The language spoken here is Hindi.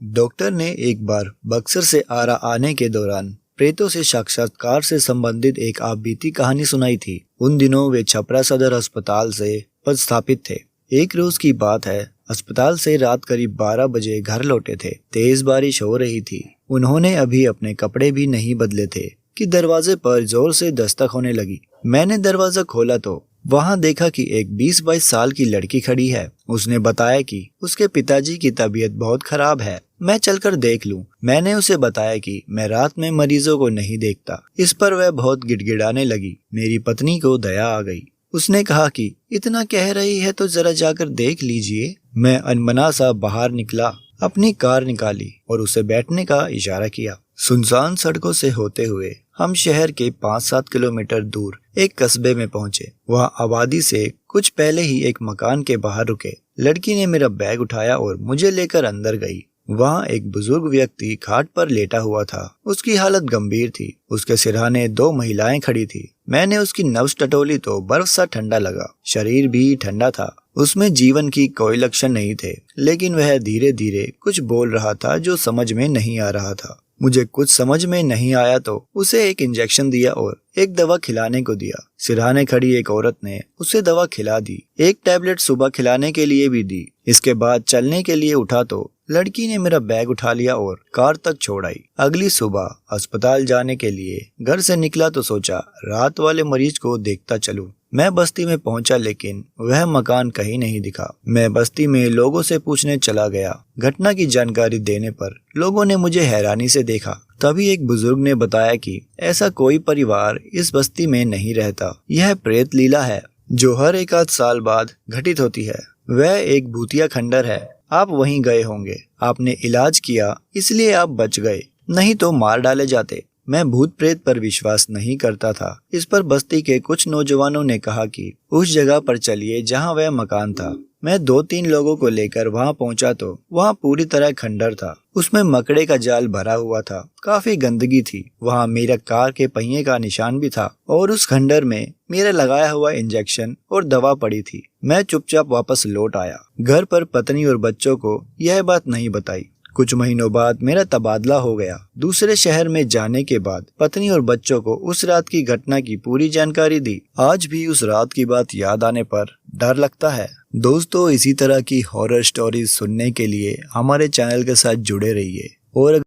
डॉक्टर ने एक बार बक्सर से आरा आने के दौरान प्रेतों से साक्षात्कार से संबंधित एक आपबीती कहानी सुनाई थी। उन दिनों वे छपरा सदर अस्पताल से पदस्थापित थे। एक रोज की बात है, अस्पताल से रात करीब 12 बजे घर लौटे थे। तेज बारिश हो रही थी। उन्होंने अभी अपने कपड़े भी नहीं बदले थे कि दरवाजे पर जोर से दस्तक होने लगी। मैंने दरवाजा खोला तो वहां देखा कि एक 20-22 साल की लड़की खड़ी है। उसने बताया कि उसके पिताजी की तबीयत बहुत खराब है, मैं चलकर देख लूं। मैंने उसे बताया कि मैं रात में मरीजों को नहीं देखता। इस पर वह बहुत गिड़गिड़ाने लगी। मेरी पत्नी को दया आ गई। उसने कहा कि इतना कह रही है तो जरा जाकर देख लीजिए। मैं अनमना सा बाहर निकला, अपनी कार निकाली और उसे बैठने का इशारा किया। सुनसान सड़कों से होते हुए हम शहर के 5-7 किलोमीटर दूर एक कस्बे में पहुंचे। वहां आबादी से कुछ पहले ही एक मकान के बाहर रुके। लड़की ने मेरा बैग उठाया और मुझे लेकर अंदर गई। वहां एक बुजुर्ग व्यक्ति खाट पर लेटा हुआ था। उसकी हालत गंभीर थी। उसके सिरहाने 2 महिलाएं खड़ी थी। मैंने उसकी नब्ज टटोली तो बर्फ सा ठंडा लगा। शरीर भी ठंडा था। उसमें जीवन की कोई लक्षण नहीं थे, लेकिन वह धीरे धीरे कुछ बोल रहा था जो समझ में नहीं आ रहा था। मुझे कुछ समझ में नहीं आया तो उसे एक इंजेक्शन दिया और एक दवा खिलाने को दिया। सिरहाने खड़ी एक औरत ने उसे दवा खिला दी। एक टैबलेट सुबह खिलाने के लिए भी दी। इसके बाद चलने के लिए उठा तो लड़की ने मेरा बैग उठा लिया और कार तक छोड़ आई। अगली सुबह अस्पताल जाने के लिए घर से निकला तो सोचा रात वाले मरीज को देखता चलूं। मैं बस्ती में पहुंचा, लेकिन वह मकान कहीं नहीं दिखा। मैं बस्ती में लोगों से पूछने चला गया। घटना की जानकारी देने पर लोगों ने मुझे हैरानी से देखा। तभी एक बुजुर्ग ने बताया कि ऐसा कोई परिवार इस बस्ती में नहीं रहता। यह प्रेत लीला है जो हर 1 आध साल बाद घटित होती है। वह एक भूतिया खंडर है। आप वहीं गए होंगे। आपने इलाज किया इसलिए आप बच गए, नहीं तो मार डाले जाते। मैं भूत प्रेत पर विश्वास नहीं करता था। इस पर बस्ती के कुछ नौजवानों ने कहा कि उस जगह पर चलिए जहां वह मकान था। मैं 2-3 लोगों को लेकर वहां पहुंचा तो वहां पूरी तरह खंडर था। उसमें मकड़े का जाल भरा हुआ था। काफी गंदगी थी। वहां मेरा कार के पहिए का निशान भी था और उस खंडर में मेरा लगाया हुआ इंजेक्शन और दवा पड़ी थी। मैं चुपचाप वापस लौट आया। घर पर पत्नी और बच्चों को यह बात नहीं बताई। कुछ महीनों बाद मेरा तबादला हो गया। दूसरे शहर में जाने के बाद पत्नी और बच्चों को उस रात की घटना की पूरी जानकारी दी। आज भी उस रात की बात याद आने पर डर लगता है। दोस्तों, इसी तरह की हॉरर स्टोरीज सुनने के लिए हमारे चैनल के साथ जुड़े रहिए और